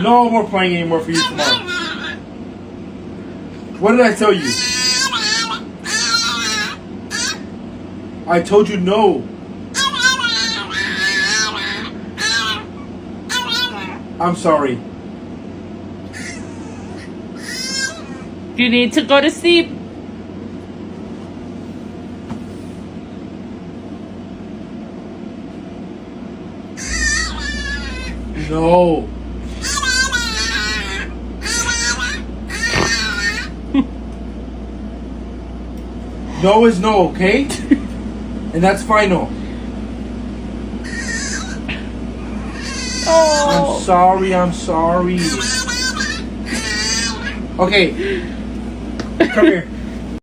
No more playing anymore for you tomorrow. What did I tell you? I told you no. I'm sorry. You need to go to sleep. No. No is no, okay? And that's final. Oh. I'm sorry. Okay. Come here.